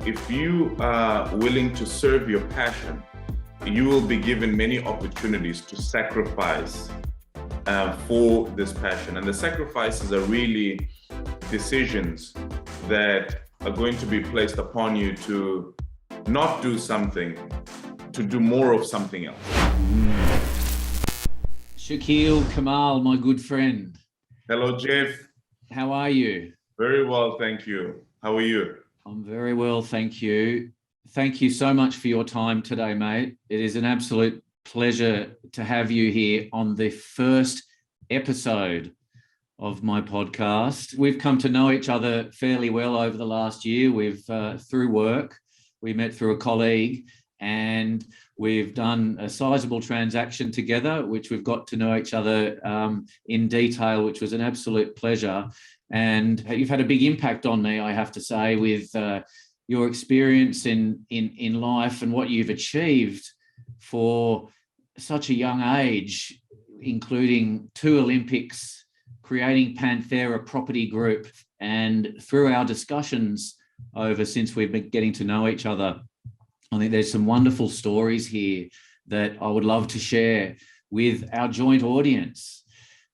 if you are willing to serve your passion, you will be given many opportunities to sacrifice for this passion. And the sacrifices are really decisions that are going to be placed upon you to not do something, to do more of something else. Chakyl Camal, my good friend. Hello, Jeff. How are you? Very well, thank you. How are you? I'm very well, thank you. Thank you so much for your time today, mate. It is an absolute pleasure to have you here on the first episode of my podcast. We've come to know each other fairly well over the last year. We've through work, we met through a colleague, and we've done a sizable transaction together, which we've got to know each other in detail, which was an absolute pleasure. And you've had a big impact on me, I have to say, with your experience in life and what you've achieved for such a young age, including 2 Olympics, creating Panthera Property Group. And through our discussions since we've been getting to know each other, I think there's some wonderful stories here that I would love to share with our joint audience.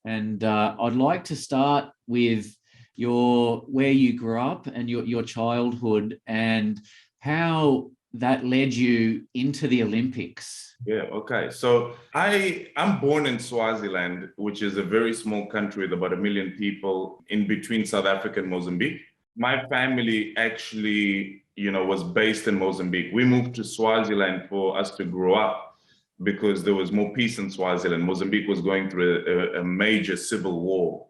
And I'd like to start with where you grew up and your childhood and how that led you into the Olympics. Yeah, okay. So I'm born in Swaziland, which is a very small country with about 1 million people in between South Africa and Mozambique. My family actually, was based in Mozambique. We moved to Swaziland for us to grow up because there was more peace in Swaziland. Mozambique was going through a major civil war,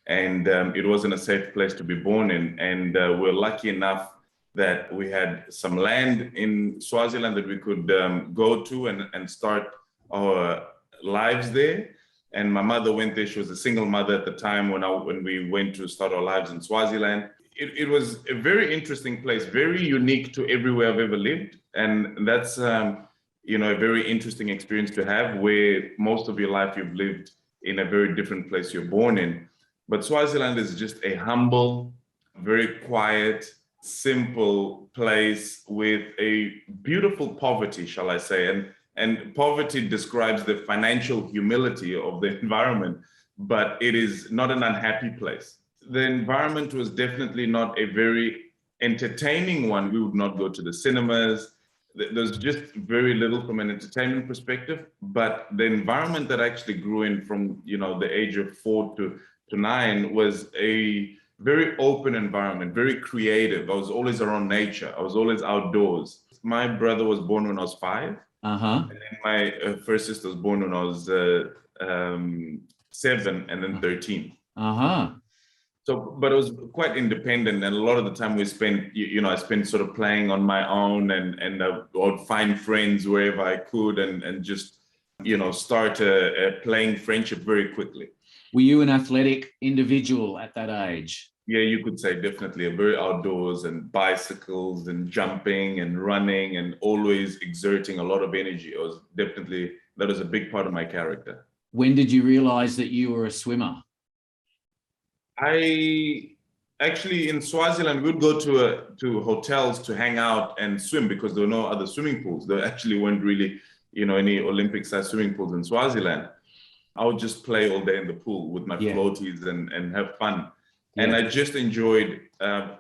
and it wasn't a safe place to be born in. And we're lucky enough that we had some land in Swaziland that we could go to and start our lives there. And my mother went there. She was a single mother at the time when we went to start our lives in Swaziland. It was a very interesting place, very unique to everywhere I've ever lived. And that's, a very interesting experience to have, where most of your life you've lived in a very different place you're born in. But Swaziland is just a humble, very quiet, simple place with a beautiful poverty, shall I say. And poverty describes the financial humility of the environment, but it is not an unhappy place. The environment was definitely not a very entertaining one. We would not go to the cinemas. There's just very little from an entertainment perspective, but the environment that I actually grew in from, the age of 4 to 9 was a very open environment, very creative. I was always around nature. I was always outdoors. My brother was born when I was 5. And then my first sister was born when I was 7 and then 13. So, but it was quite independent, and a lot of the time we spent, I spent sort of playing on my own, and I would find friends wherever I could, and just, start a playing friendship very quickly. Were you an athletic individual at that age? Yeah, you could say definitely. A very outdoors, and bicycles and jumping and running and always exerting a lot of energy. That was a big part of my character. When did you realize that you were a swimmer? I actually, in Swaziland, we'd go to hotels to hang out and swim because there were no other swimming pools. There actually weren't really, any Olympic-sized swimming pools in Swaziland. I would just play all day in the pool with my floaties and have fun. Yeah. And I just enjoyed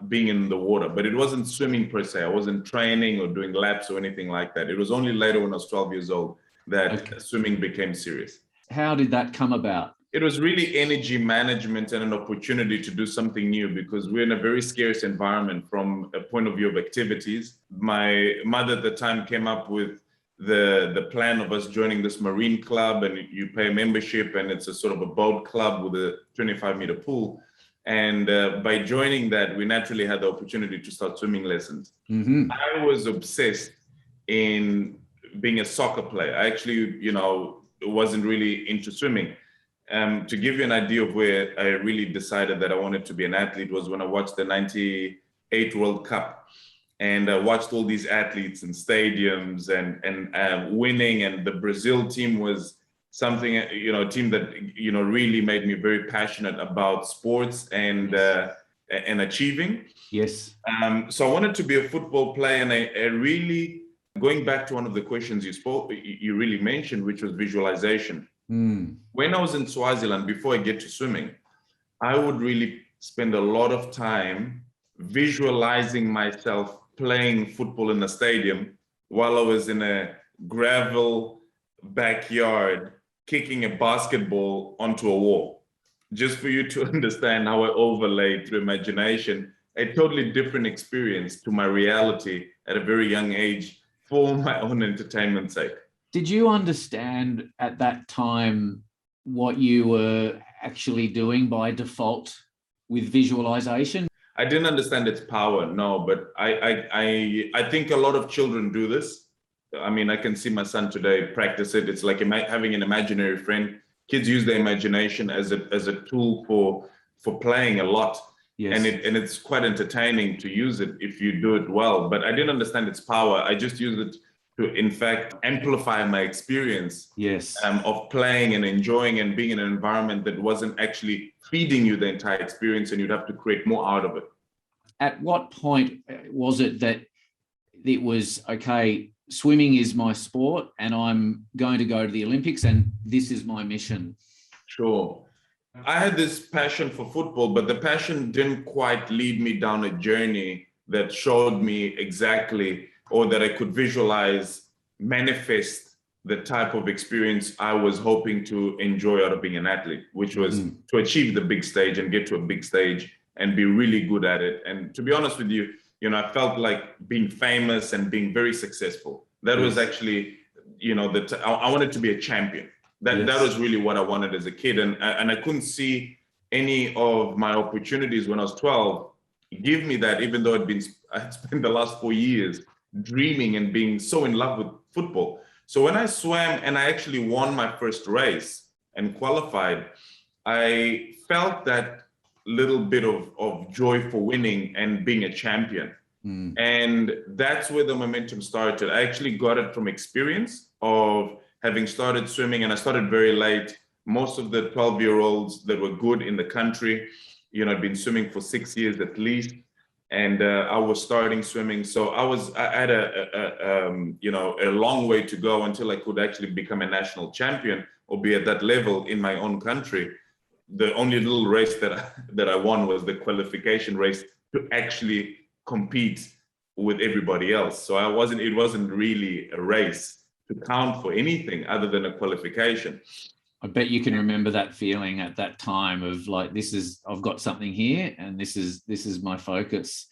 being in the water, but it wasn't swimming per se. I wasn't training or doing laps or anything like that. It was only later when I was 12 years old that swimming became serious. How did that come about? It was really energy management and an opportunity to do something new, because we're in a very scarce environment from a point of view of activities. My mother at the time came up with the plan of us joining this marine club, and you pay a membership, and it's a sort of a boat club with a 25-meter pool. And by joining that, we naturally had the opportunity to start swimming lessons. I was obsessed in being a soccer player. I actually, wasn't really into swimming. To give you an idea of where I really decided that I wanted to be an athlete was when I watched the 98 World Cup, and I watched all these athletes in stadiums and winning. And the Brazil team was something, a team that, really made me very passionate about sports and and achieving. Yes. So I wanted to be a football player, and I really, going back to one of the questions you really mentioned, which was visualization. When I was in Swaziland, before I get to swimming, I would really spend a lot of time visualizing myself playing football in a stadium while I was in a gravel backyard kicking a basketball onto a wall. Just for you to understand how I overlaid through imagination a totally different experience to my reality at a very young age for my own entertainment's sake. Did you understand at that time what you were actually doing by default with visualization? I didn't understand its power, no, but I think a lot of children do this. I mean, I can see my son today practice it. It's like having an imaginary friend. Kids use their imagination as a tool for playing a lot. Yes. And it's quite entertaining to use it if you do it well. But I didn't understand its power. I just used it to, in fact, amplify my experience. Yes. Of playing and enjoying and being in an environment that wasn't actually feeding you the entire experience, and you'd have to create more out of it. At what point was it that it was, okay, swimming is my sport and I'm going to go to the Olympics and this is my mission? Sure. I had this passion for football, but the passion didn't quite lead me down a journey that showed me exactly, or that I could visualize, manifest the type of experience I was hoping to enjoy out of being an athlete, which was to achieve the big stage and get to a big stage and be really good at it. And to be honest with you, I felt like being famous and being very successful. That was actually, I wanted to be a champion. That was really what I wanted as a kid. And I couldn't see any of my opportunities when I was 12 give me that, even though I'd spent the last 4 years dreaming and being so in love with football. So when I swam and I actually won my first race and qualified, I felt that little bit of joy for winning and being a champion. And that's where the momentum started. I actually got it from experience of having started swimming, and I started very late. Most of the 12-year-olds that were good in the country, I'd been swimming for 6 years at least, and I was starting swimming. So I had a long way to go until I could actually become a national champion or be at that level in my own country. The only little race that I won was the qualification race to actually compete with everybody else. So it wasn't really a race to count for anything other than a qualification. I bet you can remember that feeling at that time of like, I've got something here and this is my focus.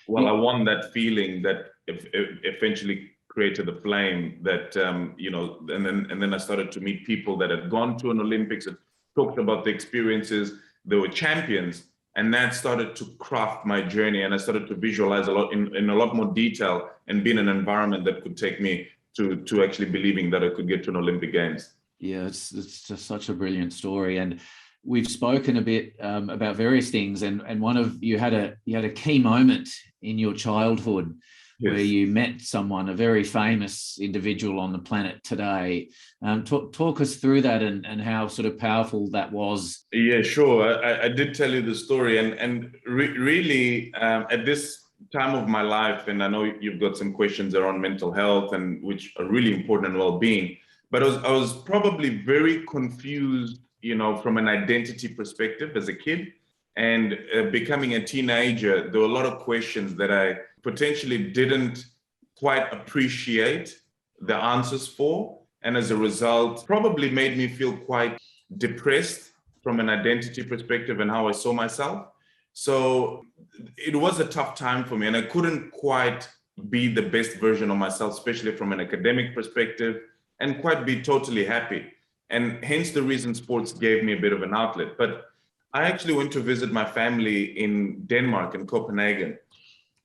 Well, I won that feeling that eventually created a flame that, and then I started to meet people that had gone to an Olympics and talked about the experiences. They were champions. And that started to craft my journey, and I started to visualize a lot in a lot more detail and be in an environment that could take me to actually believing that I could get to an Olympic Games. Yeah, it's just such a brilliant story, and we've spoken a bit about various things, and you had a key moment in your childhood. Yes. Where you met someone, a very famous individual on the planet today. Talk us through that and how sort of powerful that was. Yeah, sure. I did tell you the story, and really at this time of my life, and I know you've got some questions around mental health, and which are really important and well-being, but I was probably very confused, from an identity perspective as a kid. And becoming a teenager, there were a lot of questions that I potentially didn't quite appreciate the answers for. And as a result, probably made me feel quite depressed from an identity perspective and how I saw myself. So it was a tough time for me, and I couldn't quite be the best version of myself, especially from an academic perspective, and quite be totally happy. And hence the reason sports gave me a bit of an outlet. But I actually went to visit my family in Denmark, in Copenhagen.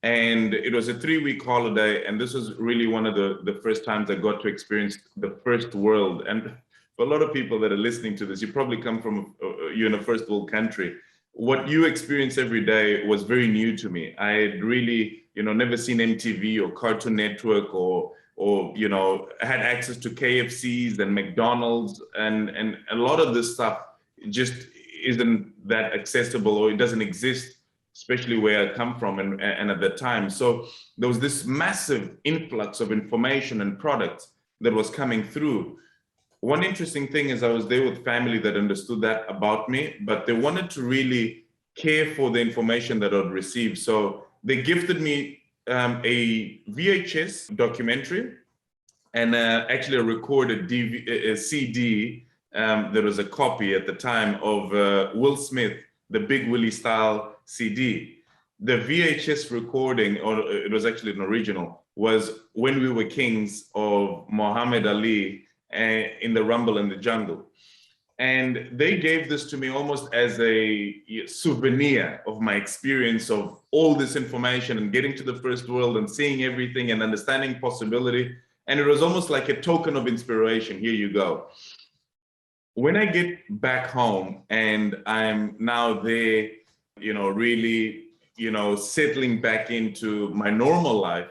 And it was a 3-week holiday. And this was really one of the first times I got to experience the first world. And for a lot of people that are listening to this, you probably come from, you're in a first world country. What you experience every day was very new to me. I had really, never seen MTV or Cartoon Network or had access to KFCs and McDonald's. And a lot of this stuff just isn't that accessible, or it doesn't exist especially where I come from and at that time. So there was this massive influx of information and products that was coming through. One interesting thing is I was there with family that understood that about me, but they wanted to really care for the information that I'd received. So they gifted me a VHS documentary and actually a recorded CD. There was a copy at the time of Will Smith, the Big Willie style CD. The VHS recording, or it was actually an original, was When We Were Kings of Muhammad Ali in the Rumble in the Jungle. And they gave this to me almost as a souvenir of my experience of all this information and getting to the first world and seeing everything and understanding possibility. And it was almost like a token of inspiration. Here you go. When I get back home and I'm now there, really, settling back into my normal life,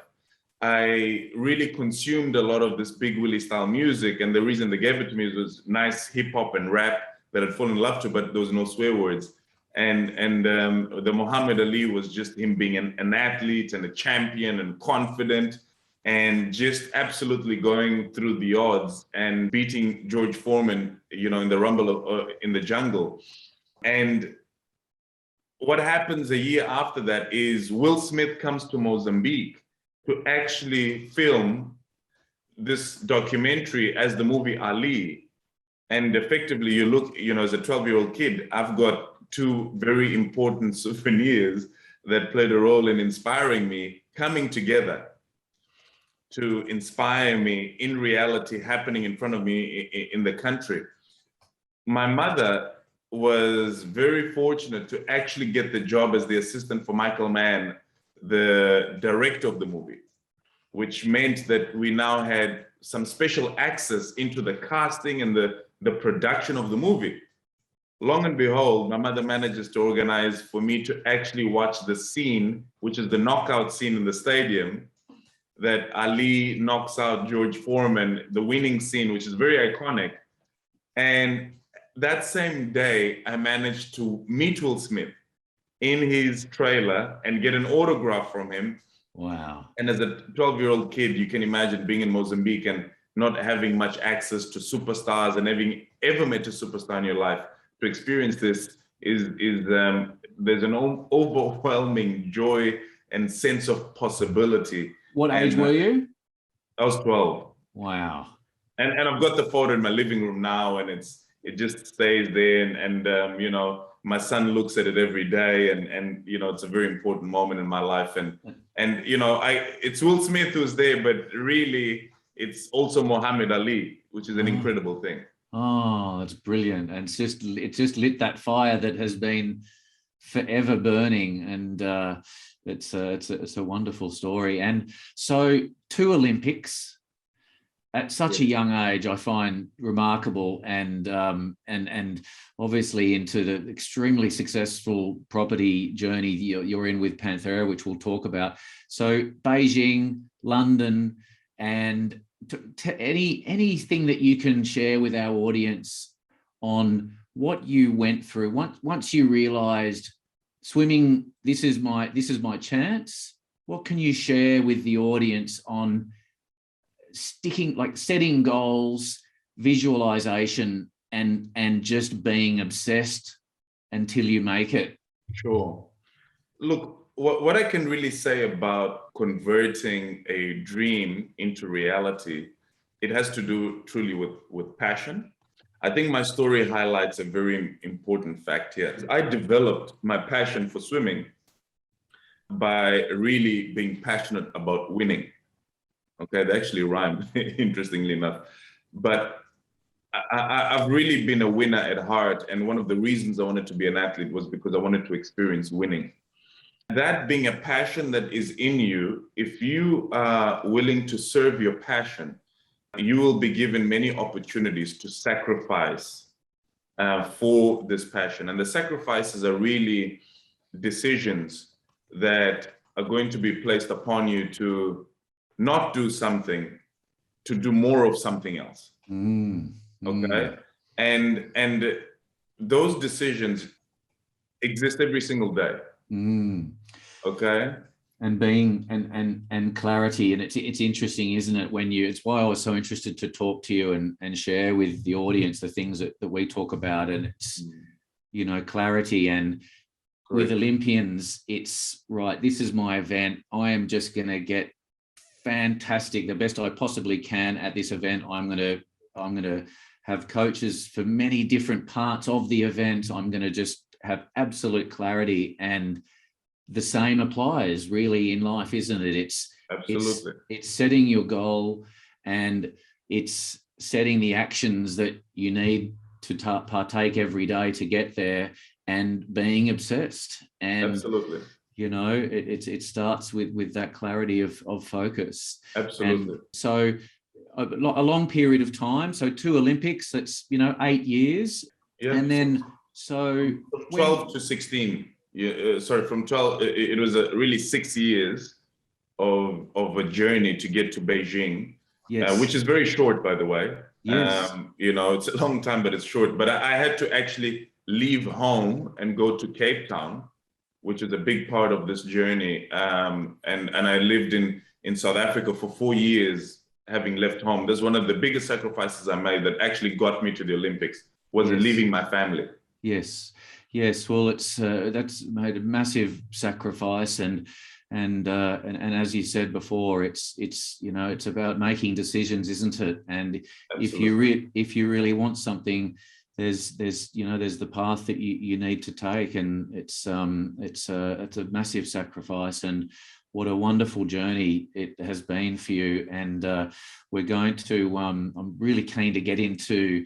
I really consumed a lot of this Big Willie style music. And the reason they gave it to me was nice hip hop and rap that I'd fallen in love to, but there was no swear words. And the Muhammad Ali was just him being an athlete and a champion and confident and just absolutely going through the odds and beating George Foreman, in the Rumble in the Jungle. And what happens a year after that is Will Smith comes to Mozambique to actually film this documentary as the movie Ali. And effectively you look, as a 12-year-old kid, I've got two very important souvenirs that played a role in inspiring me coming together to inspire me in reality happening in front of me in the country. My mother was very fortunate to actually get the job as the assistant for Michael Mann, the director of the movie, which meant that we now had some special access into the casting and the production of the movie. Long and behold, my mother manages to organize for me to actually watch the scene, which is the knockout scene in the stadium, that Ali knocks out George Foreman, the winning scene, which is very iconic. And that same day, I managed to meet Will Smith in his trailer and get an autograph from him. Wow. And as a 12-year-old kid, you can imagine being in Mozambique and not having much access to superstars and having ever met a superstar in your life. To experience this is there's an overwhelming joy and sense of possibility. What age were you? I was 12. Wow. And I've got the photo in my living room now, and it just stays there. And my son looks at it every day, and it's a very important moment in my life. And it's Will Smith who's there, but really it's also Muhammad Ali, which is an incredible thing. Oh, that's brilliant. And it just lit that fire that has been forever burning. And it's a wonderful story. And so 2 Olympics at such a young age, I find remarkable, and obviously into the extremely successful property journey you're in with Panthera, which we'll talk about. So Beijing, London, and anything that you can share with our audience on what you went through once you realized swimming, this is my chance. What can you share with the audience on setting goals, visualization, and just being obsessed until you make it? Sure. Look, what I can really say about converting a dream into reality, it has to do truly with passion. I think my story highlights a very important fact here. I developed my passion for swimming by really being passionate about winning. Okay, they actually rhymed, interestingly enough. But I've really been a winner at heart. And one of the reasons I wanted to be an athlete was because I wanted to experience winning. That being a passion that is in you, if you are willing to serve your passion, you will be given many opportunities to sacrifice for this passion. And the sacrifices are really decisions that are going to be placed upon you to not do something, to do more of something else. Okay? And those decisions exist every single day. Okay. And being and clarity, and it's interesting, isn't it, when you, it's why I was so interested to talk to you and share with the audience the things that we talk about, and it's, you know, clarity. And with Olympians, it's right, this is my event, I am just going to get fantastic, the best I possibly can at this event. I'm going to have coaches for many different parts of the event. I'm going to just have absolute clarity. And the same applies really in life, isn't it? It's setting your goal, and it's setting the actions that you need to partake every day to get there, and being obsessed. And you know, it starts with that clarity of focus. Absolutely. And so a long period of time. So 2 Olympics, that's, you know, 8 years. Yeah. And then so 12 to 16. From 12, it was really 6 years of a journey to get to Beijing, which is very short, by the way. Yes. You know, it's a long time, but it's short. But I had to actually leave home and go to Cape Town, which is a big part of this journey. And I lived in South Africa for 4 years, having left home. That's one of the biggest sacrifices I made that actually got me to the Olympics, was leaving my family. Yes. Well, it's that's made a massive sacrifice, and as you said before, it's you know, it's about making decisions, isn't it? And absolutely, if you really want something, there's you know, there's the path that you need to take, and it's a massive sacrifice. And what a wonderful journey it has been for you. And we're going to I'm really keen to get into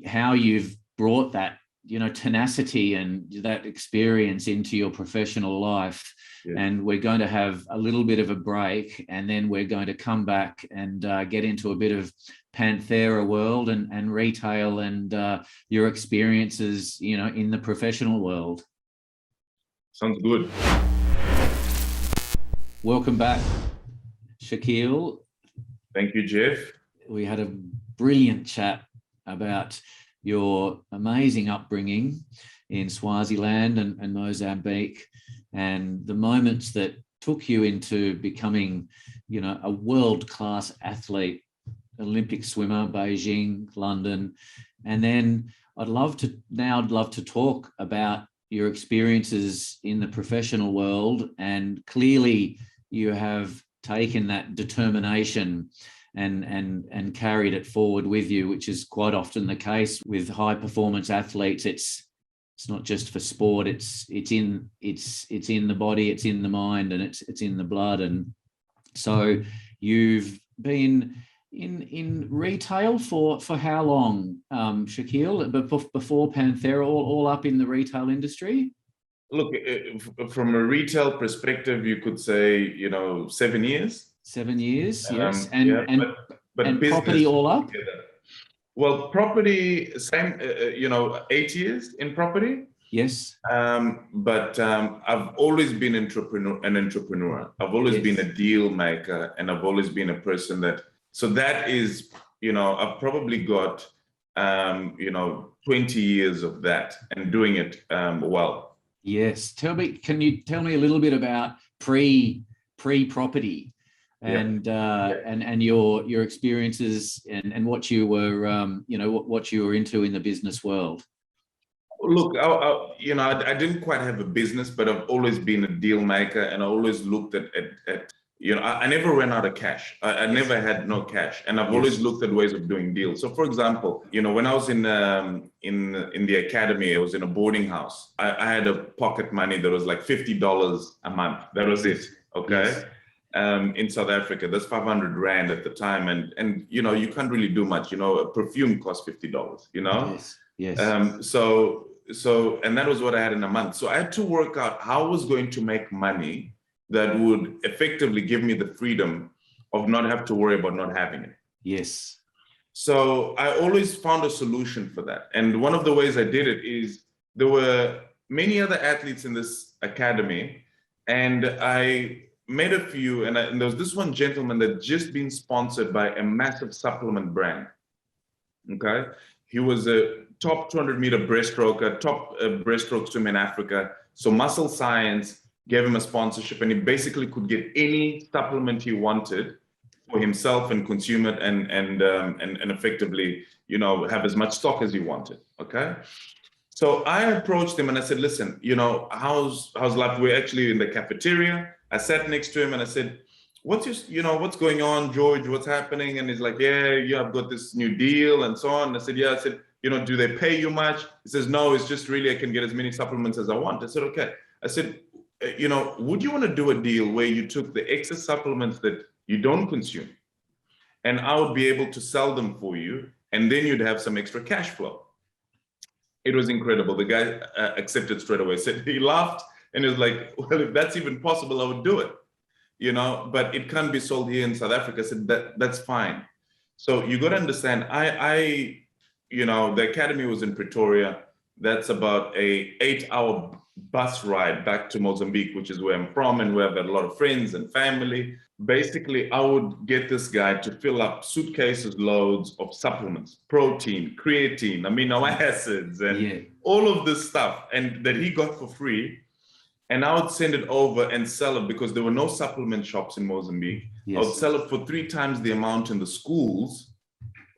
how you've brought that, you know, tenacity and that experience into your professional life. Yeah. And we're going to have a little bit of a break, and then we're going to come back and get into a bit of Panthera world and retail, and your experiences, you know, in the professional world. Sounds good. Welcome back, Chakyl. Thank you, Jeff. We had a brilliant chat about your amazing upbringing in Swaziland and Mozambique, and the moments that took you into becoming, you know, a world-class athlete, Olympic swimmer, Beijing, London. And then I'd love to talk about your experiences in the professional world. And clearly you have taken that determination and carried it forward with you, which is quite often the case with high performance athletes. It's not just for sport, it's in the body, it's in the mind, and it's in the blood. And so you've been in retail for how long, Chakyl? Before Panthera, all up in the retail industry? Look, from a retail perspective, you could say, you know, 7 years. 7 years, yes. But business, property all up? Together. Well, property, same, 8 years in property. Yes. But I've always been an entrepreneur. I've always been a deal maker, and I've always been a person so that is, you know, I've probably got, 20 years of that, and doing it well. Yes. Can you tell me a little bit about pre-property? And your experiences and what you were what you were into in the business world. Look, I didn't quite have a business, but I've always been a deal maker, and I always looked at I never ran out of cash. I never had no cash, and I've always looked at ways of doing deals. So, for example, when I was in the academy, I was in a boarding house. I had a pocket money that was like $50 a month. That was it. Okay. Yes. In South Africa, that's 500 Rand at the time. And you can't really do much. A perfume costs $50, Yes. So, and that was what I had in a month. So I had to work out how I was going to make money that would effectively give me the freedom of not have to worry about not having it. Yes. So I always found a solution for that. And one of the ways I did it is there were many other athletes in this academy, and I made a few, and there was this one gentleman that just been sponsored by a massive supplement brand. Okay. He was a top 200-meter breaststroker, top breaststroke swimmer in Africa. So muscle science, gave him a sponsorship, and he basically could get any supplement he wanted for himself and consume it and effectively, have as much stock as he wanted. Okay. So I approached him and I said, listen, how's life? We're actually in the cafeteria. I sat next to him and I said, what's going on, George? What's happening? And he's like, yeah, I've got this new deal and so on. And I said, yeah. I said, do they pay you much? He says, no, it's just really, I can get as many supplements as I want. I said, okay. I said, would you want to do a deal where you took the excess supplements that you don't consume and I would be able to sell them for you, and then you'd have some extra cash flow? It was incredible. The guy accepted straight away. He laughed and he was like, well, if that's even possible, I would do it, but it can't be sold here in South Africa. I said, that's fine. So you got to understand, the academy was in Pretoria. That's about a 8-hour bus ride back to Mozambique, which is where I'm from and where I've got a lot of friends and family. Basically, I would get this guy to fill up suitcases loads of supplements, protein, creatine, amino acids, and all of this stuff, and that he got for free. And I would send it over and sell it because there were no supplement shops in Mozambique. Yes. I would sell it for 3 times the amount in the schools,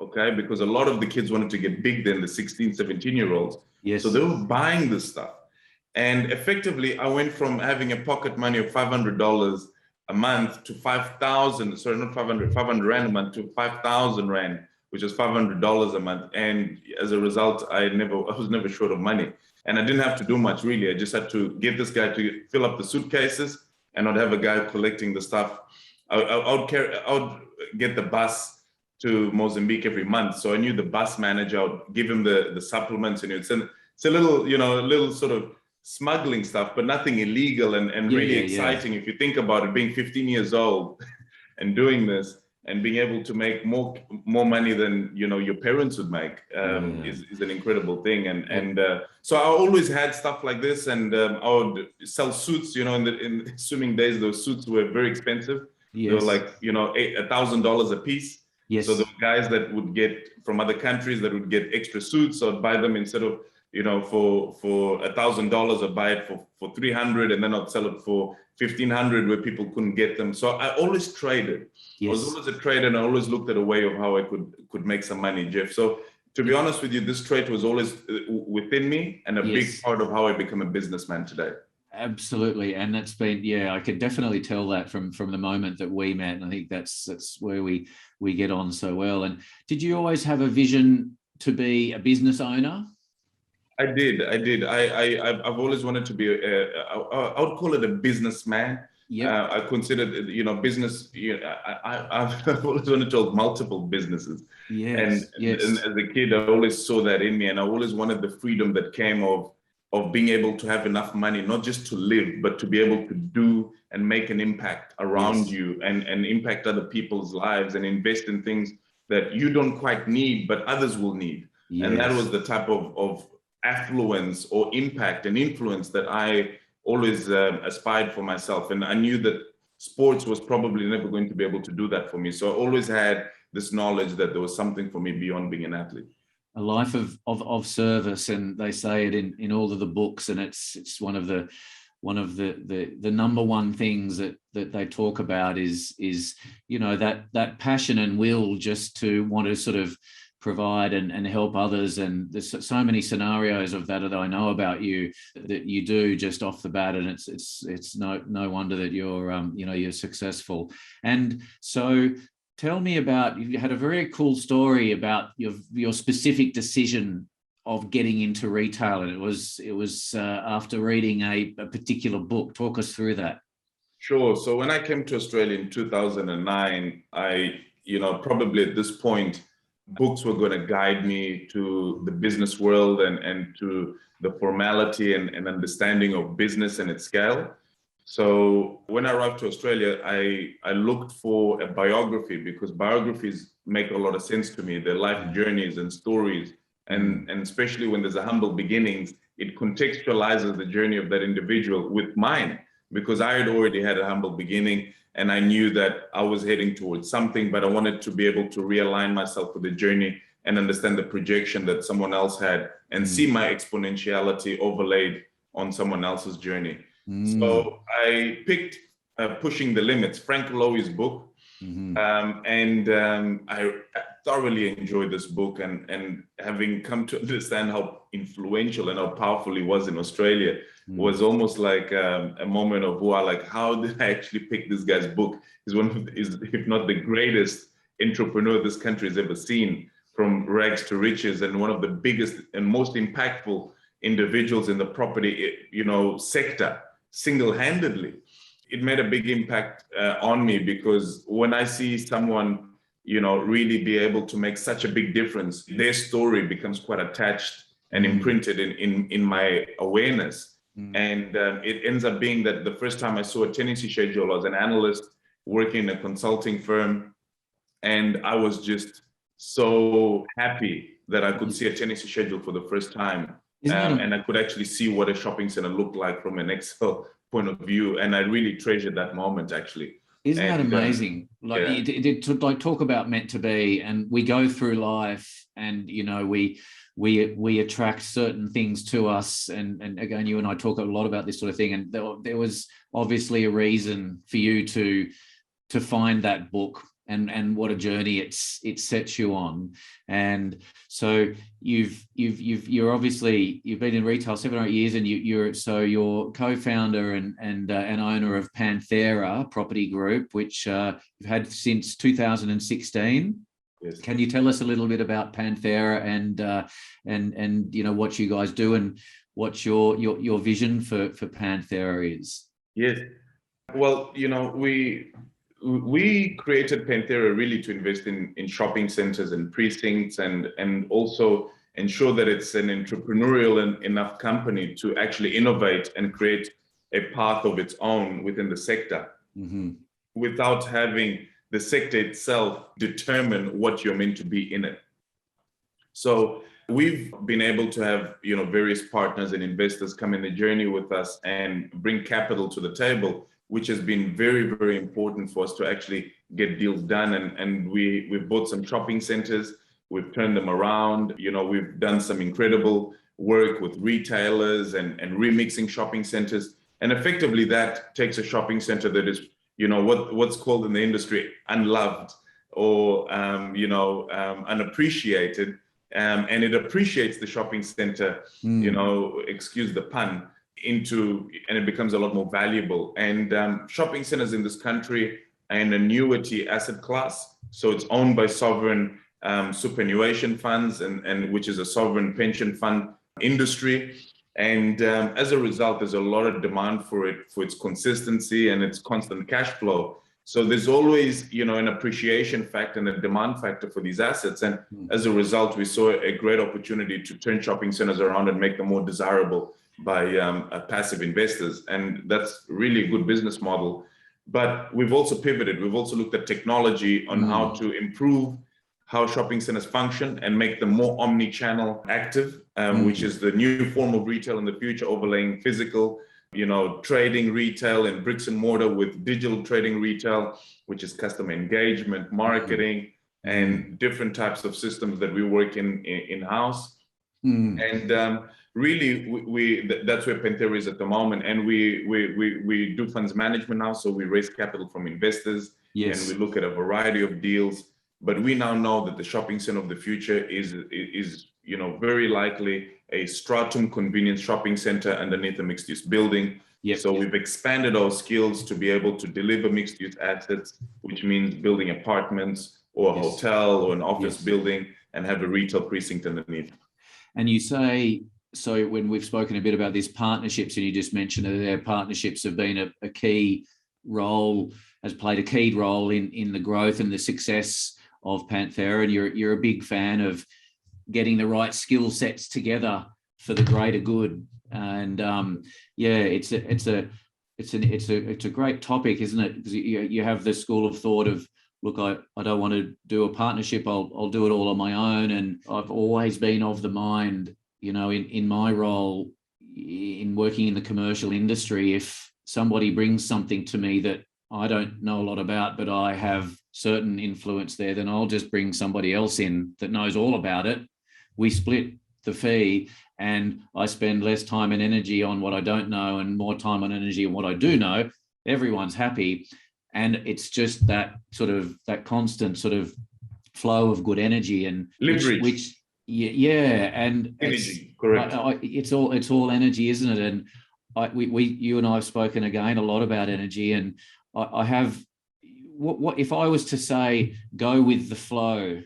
okay? Because a lot of the kids wanted to get big then, the 16, 17-year-olds. Yes. So they were buying this stuff. And effectively, I went from having a pocket money of $500 a month to 5,000, sorry, not 500 Rand a month to 5,000 Rand, which is $500 a month. And as a result, I was never short of money. And I didn't have to do much really. I just had to get this guy to fill up the suitcases, and I'd have a guy collecting the stuff. I would get the bus to Mozambique every month. So I knew the bus manager. I would give him the supplements, and it's a little sort of smuggling stuff, but nothing illegal and really exciting. If you think about it, being 15 years old and doing this and being able to make more money than your parents would make is an incredible thing. And so I always had stuff like this, and I would sell suits. In the swimming days, those suits were very expensive. Yes. They were like $1,000 a piece. Yes. So the guys that would get from other countries that would get extra suits, I'd buy them instead of for $1,000, I'd buy it for $300, and then I'd sell it for $1,500 where people couldn't get them. So I always traded. Yes. I was always a trader, and I always looked at a way of how I could make some money, Jeff. So to be honest with you, this trait was always within me and a big part of how I become a businessman today. Absolutely. And that's been, I could definitely tell that from the moment that we met. And I think that's where we get on so well. And did you always have a vision to be a business owner? I did. I've always wanted to be I would call it a businessman. Yeah. I considered, business, I've always wanted to hold multiple businesses. Yes. And as a kid, I always saw that in me, and I always wanted the freedom that came of being able to have enough money, not just to live, but to be able to do and make an impact around you and impact other people's lives and invest in things that you don't quite need, but others will need. Yes. And that was the type of affluence or impact and influence that I always aspired for myself. And I knew that sports was probably never going to be able to do that for me. So I always had this knowledge that there was something for me beyond being an athlete. A life of service, and they say it in all of the books, and it's one of the number one things that they talk about is that passion and will just to want to sort of provide and help others. And there's so many scenarios of that I know about you that you do just off the bat, and it's no wonder that you're successful. And so tell me about, you had a very cool story about your specific decision of getting into retail, and it was after reading a particular book. Talk us through that. Sure. So when I came to Australia in 2009, I probably at this point, books were going to guide me to the business world and to the formality and understanding of business and its scale. So when I arrived to Australia, I looked for a biography, because biographies make a lot of sense to me. They're life journeys and stories. And especially when there's a humble beginnings, it contextualizes the journey of that individual with mine, because I had already had a humble beginning and I knew that I was heading towards something, but I wanted to be able to realign myself with the journey and understand the projection that someone else had and see my exponentiality overlaid on someone else's journey. So I picked Pushing the Limits, Frank Lowy's book. I thoroughly enjoyed this book, and having come to understand how influential and how powerful he was in Australia was almost like a moment of wow, like how did I actually pick this guy's book? He's one of if not the greatest entrepreneur this country has ever seen, from rags to riches, and one of the biggest and most impactful individuals in the property, sector, single-handedly. It made a big impact on me, because when I see someone, really be able to make such a big difference, their story becomes quite attached and imprinted in my awareness. And it ends up being that the first time I saw a tenancy schedule as an analyst working in a consulting firm, and I was just so happy that I could see a tenancy schedule for the first time. And I could actually see what a shopping center looked like from an Excel point of view. And I really treasured that moment, actually. Isn't that amazing? Like talk about meant to be, and we go through life, and we attract certain things to us. And again, you and I talk a lot about this sort of thing. And there was obviously a reason for you to find that book, and what a journey it sets you on. And so you've been in retail 7 or 8 years, and you're co-founder and owner of Panthera Property Group, which you've had since 2016. Yes. Can you tell us a little bit about Panthera and what you guys do, and what your vision for Panthera is? Yes. Well, we created Panthera really to invest in shopping centers and precincts, and also ensure that it's an entrepreneurial enough company to actually innovate and create a path of its own within the sector, without having the sector itself determine what you're meant to be in it. So we've been able to have various partners and investors come in the journey with us and bring capital to the table, which has been very, very important for us to actually get deals done. And we've bought some shopping centers, we've turned them around, we've done some incredible work with retailers and remixing shopping centers. And effectively that takes a shopping center that is, what's called in the industry unloved or, unappreciated. And it appreciates the shopping center, excuse the pun, and it becomes a lot more valuable. And shopping centers in this country are an annuity asset class. So it's owned by sovereign superannuation funds, and which is a sovereign pension fund industry. And as a result, there's a lot of demand for it, for its consistency and its constant cash flow. So there's always, an appreciation factor and a demand factor for these assets. And as a result, we saw a great opportunity to turn shopping centers around and make them more desirable by passive investors. And that's really a good business model. But we've also pivoted. We've also looked at technology on how to improve how shopping centers function and make them more omni-channel active, which is the new form of retail in the future, overlaying physical, trading retail and bricks and mortar with digital trading retail, which is customer engagement, marketing, and different types of systems that we work in-house. And really, that's where Panthera is at the moment. And we do funds management now, so we raise capital from investors, and we look at a variety of deals. But we now know that the shopping center of the future is very likely a stratum convenience shopping center underneath a mixed-use building. So we've expanded our skills to be able to deliver mixed-use assets, which means building apartments or a hotel or an office building, and have a retail precinct underneath. And you say, so when we've spoken a bit about these partnerships, and you just mentioned that their partnerships have been a key role, has played a key role in the growth and the success of Panthera, and you're a big fan of getting the right skill sets together for the greater good. And it's a great topic, isn't it? Because you have this school of thought of, look, I don't want to do a partnership. I'll do it all on my own. And I've always been of the mind, in my role in working in the commercial industry, if somebody brings something to me that I don't know a lot about, but I have certain influence there, then I'll just bring somebody else in that knows all about it. We split the fee, and I spend less time and energy on what I don't know and more time and energy on what I do know, everyone's happy. And it's just that constant sort of flow of good energy, and which yeah, and energy, correct. It's all energy, isn't it? And you and I have spoken again a lot about energy, and I have. What if I was to say go with the flow?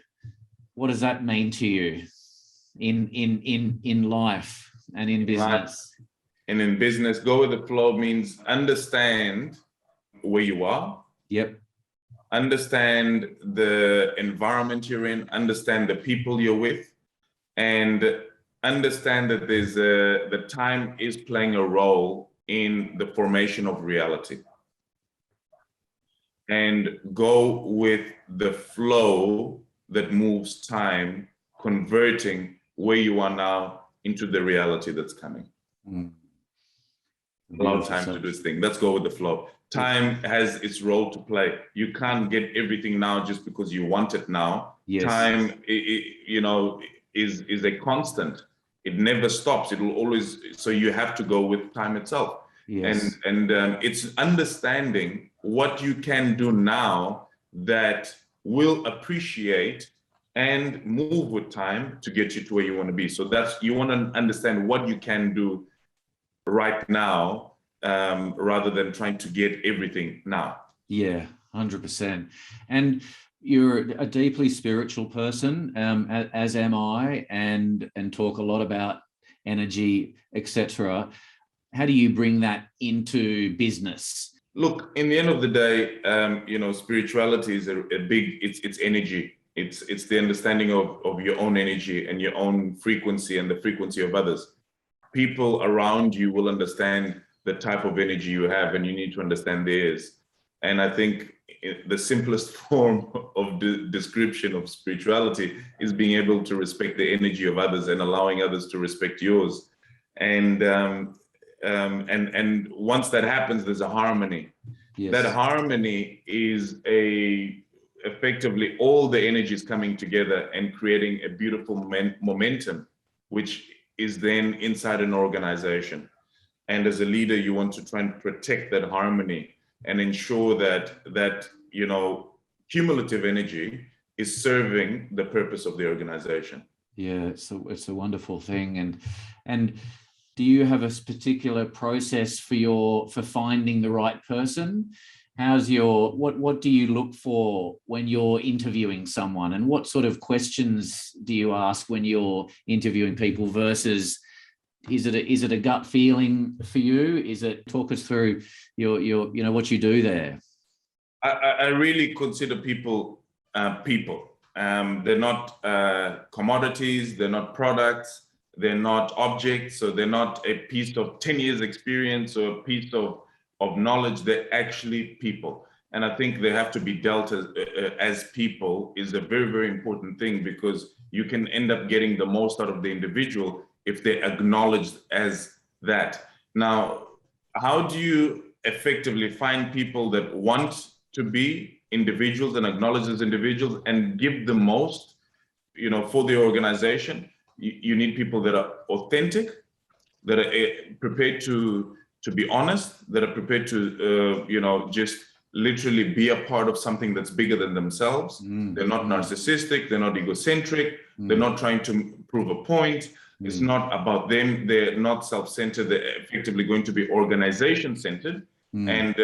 What does that mean to you in life and in business? And in business, go with the flow means understand where you are. Yep. Understand the environment you're in, understand the people you're with, and understand that the time is playing a role in the formation of reality. And go with the flow that moves time, converting where you are now into the reality that's coming. Allow time to do its thing. Let's go with the flow. Time has its role to play. You can't get everything now just because you want it now. Yes. Time, is a constant. It never stops. It will always. So you have to go with time itself. Yes. And it's understanding what you can do now that will appreciate and move with time to get you to where you want to be. So you want to understand what you can do right now, rather than trying to get everything now. Yeah, 100%. And you're a deeply spiritual person, as am I, and talk a lot about energy, etc. How do you bring that into business? Look, in the end of the day, spirituality is it's energy. It's the understanding of your own energy and your own frequency and the frequency of others. People around you will understand the type of energy you have, and you need to understand theirs. And I think the simplest form of the description of spirituality is being able to respect the energy of others and allowing others to respect yours. And once that happens, there's a harmony. Yes. That harmony is effectively all the energies coming together and creating a beautiful momentum, which is then inside an organization. And as a leader, you want to try and protect that harmony and ensure that cumulative energy is serving the purpose of the organization. Yeah, it's a wonderful thing. And do you have a particular process for finding the right person? What do you look for when you're interviewing someone, and what sort of questions do you ask when you're interviewing people versus is it a gut feeling for you? Talk us through your what you do there. I really consider people people. They're not commodities, they're not products, they're not objects, so they're not a piece of 10 years experience or a piece of knowledge. They're actually people. And I think they have to be dealt as people is a very, very important thing, because you can end up getting the most out of the individual if they're acknowledged as that. Now, how do you effectively find people that want to be individuals and acknowledged as individuals and give the most, for the organization? You need people that are authentic, that are prepared to be honest, that are prepared to, just literally be a part of something that's bigger than themselves. They're not narcissistic, they're not egocentric, they're not trying to prove a point. It's not about them. They're not self-centered. They're effectively going to be organization-centered and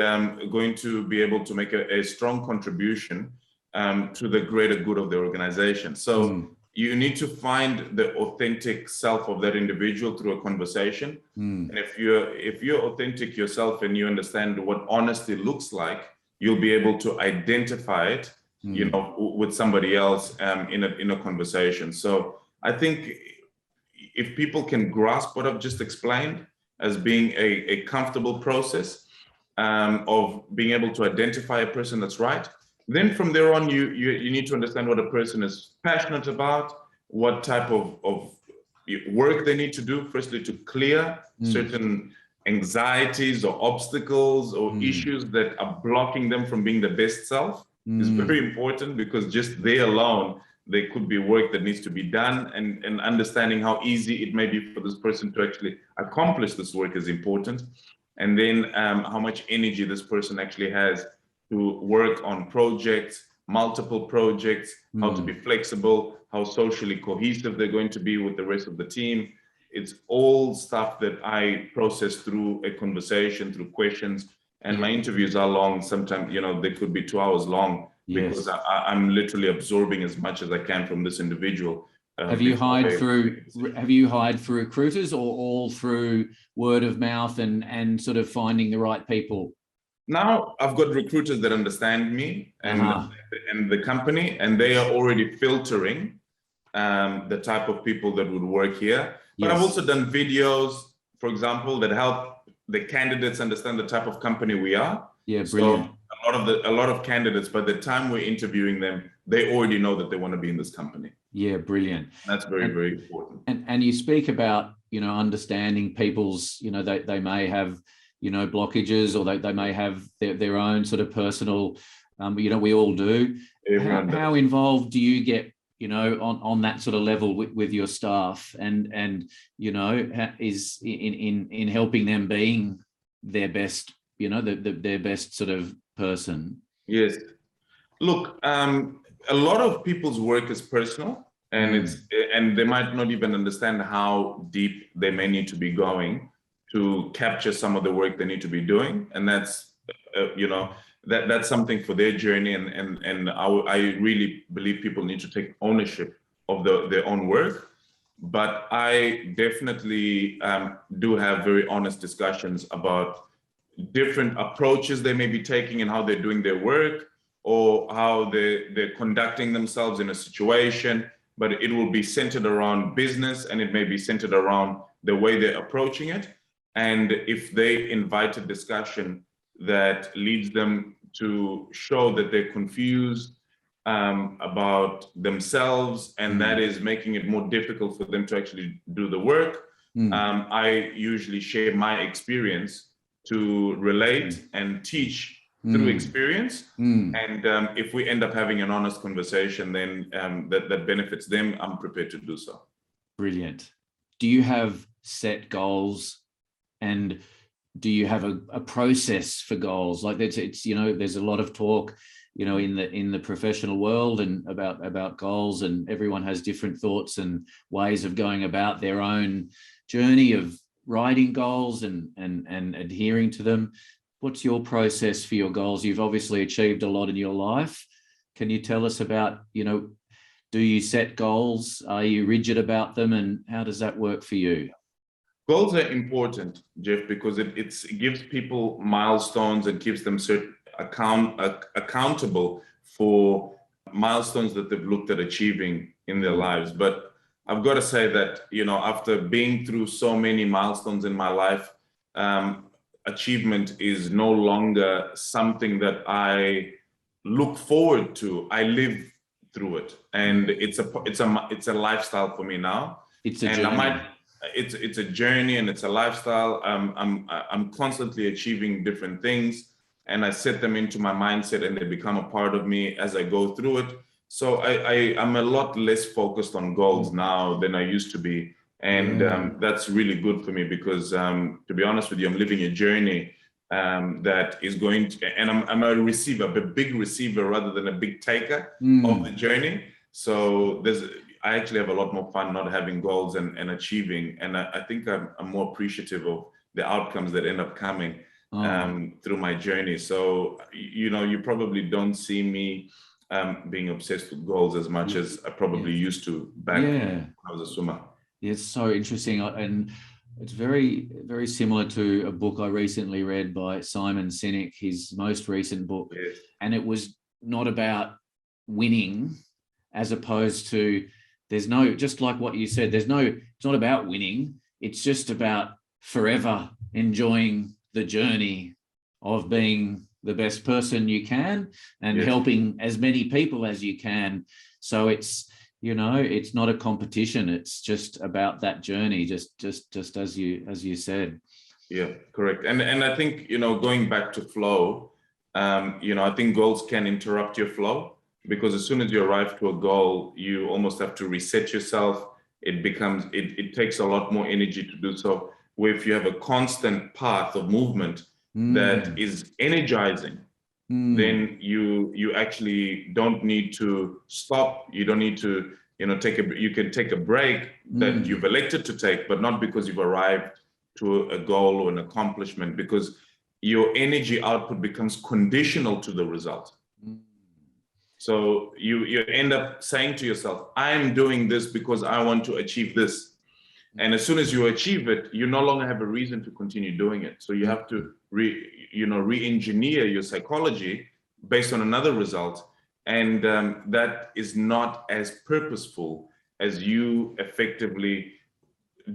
going to be able to make a strong contribution to the greater good of the organization. So you need to find the authentic self of that individual through a conversation. And if you're authentic yourself and you understand what honesty looks like, you'll be able to identify it, with somebody else in a conversation. So I think if people can grasp what I've just explained as being a comfortable process of being able to identify a person that's right, then from there on, you need to understand what a person is passionate about, what type of work they need to do, firstly, to clear certain anxieties or obstacles or issues that are blocking them from being the best self is very important, because just they alone there could be work that needs to be done, and understanding how easy it may be for this person to actually accomplish this work is important. And then how much energy this person actually has to work on projects, multiple projects, how to be flexible, how socially cohesive they're going to be with the rest of the team. It's all stuff that I process through a conversation, through questions. And my interviews are long. Sometimes, they could be 2 hours long, because I'm literally absorbing as much as I can from this individual. Have you hired through recruiters, or all through word of mouth and sort of finding the right people? Now I've got recruiters that understand me and the company, and they are already filtering the type of people that would work here. But I've also done videos, for example, that help the candidates understand the type of company we are. Yeah, brilliant. So a lot of candidates, by the time we're interviewing them, they already know that they want to be in this company. Yeah, brilliant. That's very, very important. And you speak about, understanding people's, they may have, blockages, or they may have their own sort of personal, we all do. How involved do you get, on that sort of level with your staff, and is in helping them being their best, their best sort of person? Yes. Look, a lot of people's work is personal, and and they might not even understand how deep they may need to be going to capture some of the work they need to be doing. And that's, that's something for their journey. And I really believe people need to take ownership of their own work. But I definitely do have very honest discussions about different approaches they may be taking and how they're doing their work, or how they're conducting themselves in a situation. But it will be centered around business, and it may be centered around the way they're approaching it. And if they invite a discussion that leads them to show that they're confused about themselves, and that is making it more difficult for them to actually do the work, I usually share my experience to relate and teach through experience. And if we end up having an honest conversation, then that benefits them, I'm prepared to do so. Brilliant. Do you have set goals, and do you have a process for goals? Like it's there's a lot of talk, in the professional world, and about goals, and everyone has different thoughts and ways of going about their own journey of writing goals and adhering to them. What's your process for your goals? You've obviously achieved a lot in your life. Can you tell us about, do you set goals? Are you rigid about them? And how does that work for you? Goals are important, Jeff, because it gives people milestones and keeps them accountable for milestones that they've looked at achieving in their lives. But I've got to say that, after being through so many milestones in my life, achievement is no longer something that I look forward to. I live through it, and it's a lifestyle for me now. It's a journey. It's a journey, and it's a lifestyle. I'm constantly achieving different things, and I set them into my mindset, and they become a part of me as I go through it. So I'm a lot less focused on goals now than I used to be. And that's really good for me, because to be honest with you, I'm living a journey that is going to, and I'm a receiver, a big receiver rather than a big taker of the journey. So I actually have a lot more fun not having goals and achieving. And I think I'm more appreciative of the outcomes that end up coming through my journey. So, you probably don't see me being obsessed with goals as much as I probably used to back when I was a swimmer. It's so interesting. And it's very, very similar to a book I recently read by Simon Sinek, his most recent book. Yes. And it was not about winning, as opposed to, just like what you said, it's not about winning. It's just about forever enjoying the journey of being the best person you can, and helping as many people as you can. So it's not a competition. It's just about that journey, just as you said. Yeah, correct. And I think, going back to flow, I think goals can interrupt your flow. because as soon as you arrive to a goal, you almost have to reset yourself. It takes a lot more energy to do so. Where if you have a constant path of movement that is energizing, then you actually don't need to stop. You don't need to, you can take a break that you've elected to take, but not because you've arrived to a goal or an accomplishment, because your energy output becomes conditional to the result. So you end up saying to yourself, I'm doing this because I want to achieve this. And as soon as you achieve it, you no longer have a reason to continue doing it. So you have to re-engineer your psychology based on another result. And that is not as purposeful as you effectively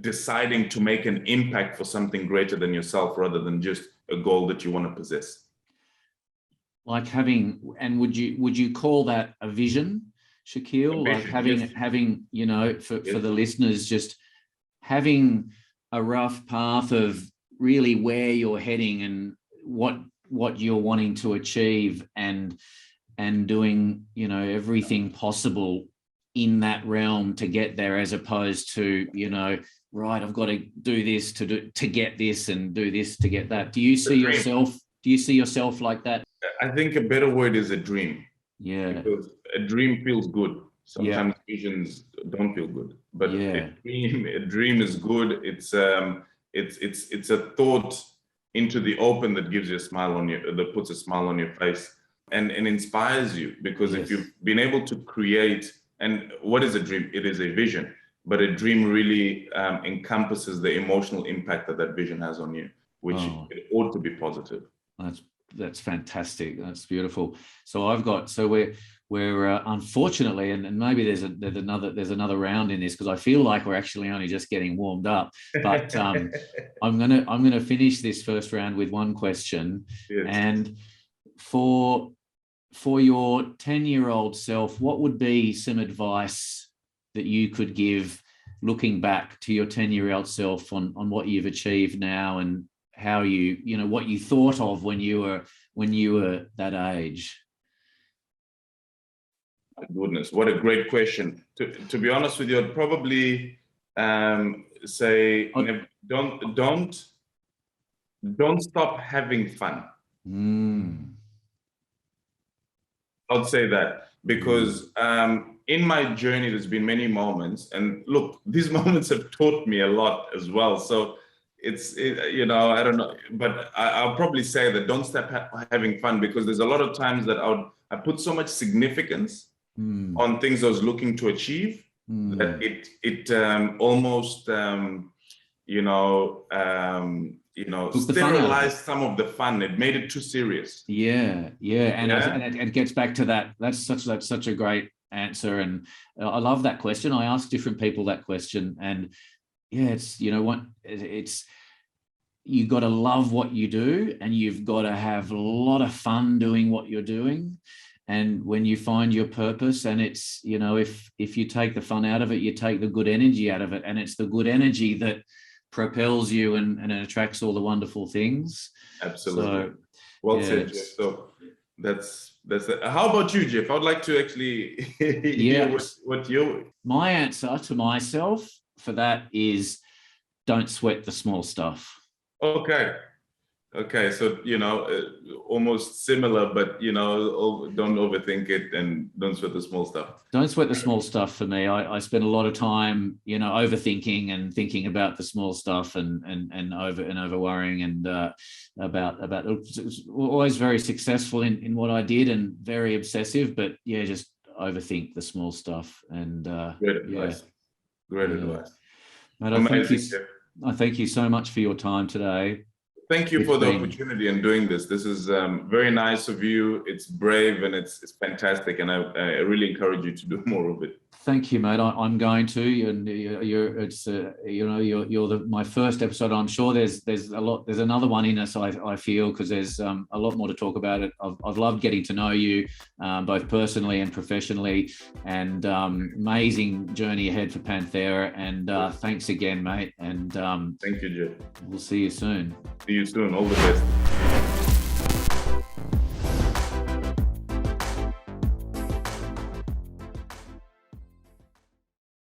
deciding to make an impact for something greater than yourself, rather than just a goal that you want to possess. Like and would you call that a vision, Chakyl? Like having, for the listeners, just having a rough path of really where you're heading and what you're wanting to achieve, and doing, everything possible in that realm to get there, as opposed to, right, I've got to do this to get this, and do this to get that. Do you see yourself like that? I think a better word is a dream. Yeah. Because a dream feels good. Sometimes visions don't feel good, but a dream is good. It's a thought into the open that gives you a smile that puts a smile on your face and inspires you. Because if you've been able to create, and what is a dream? It is a vision, but a dream really encompasses the emotional impact that vision has on you, which it ought to be positive. That's fantastic. That's beautiful. So we're unfortunately, and maybe there's another round in this, because I feel like we're actually only just getting warmed up. But I'm gonna finish this first round with one question. Yes. And for your 10-year-old self, what would be some advice that you could give, looking back to your 10-year-old self on what you've achieved now, and how what you thought of when you were that age? My goodness, what a great question. To be honest with you, I'd probably say don't stop having fun. I'd say that, because in my journey, there's been many moments, and look, these moments have taught me a lot as well. So I don't know, but I'll probably say that don't stop having fun, because there's a lot of times that I put so much significance on things I was looking to achieve that it almost sterilized some of the fun. It made it too serious. And it gets back to that. That's such a great answer, and I love that question. I ask different people that question, and it's you've got to love what you do, and you've got to have a lot of fun doing what you're doing. And when you find your purpose, and it's, if you take the fun out of it, you take the good energy out of it, and it's the good energy that propels you and it attracts all the wonderful things. Absolutely. Well said, Jeff. So that's it. How about you, Jeff? I would like to actually hear my answer to myself for that is, don't sweat the small stuff. Okay. So, almost similar, but, don't overthink it and don't sweat the small stuff. Don't sweat the small stuff for me. I spend a lot of time, overthinking and thinking about the small stuff and over worrying, and about always very successful in what I did, and very obsessive, but just overthink the small stuff. And great advice. Great advice. Mate, I thank you so much for your time today. Thank you for the opportunity in doing this. This is very nice of you. It's brave, and it's fantastic, and I really encourage you to do more of it. Thank you, mate. I'm going to, and you're my first episode. I'm sure there's another one in us. I feel, because there's a lot more to talk about it. I've loved getting to know you, both personally and professionally, and amazing journey ahead for Panthera. And thanks again, mate. And thank you, Jeff. We'll see you soon. See you soon. All the best.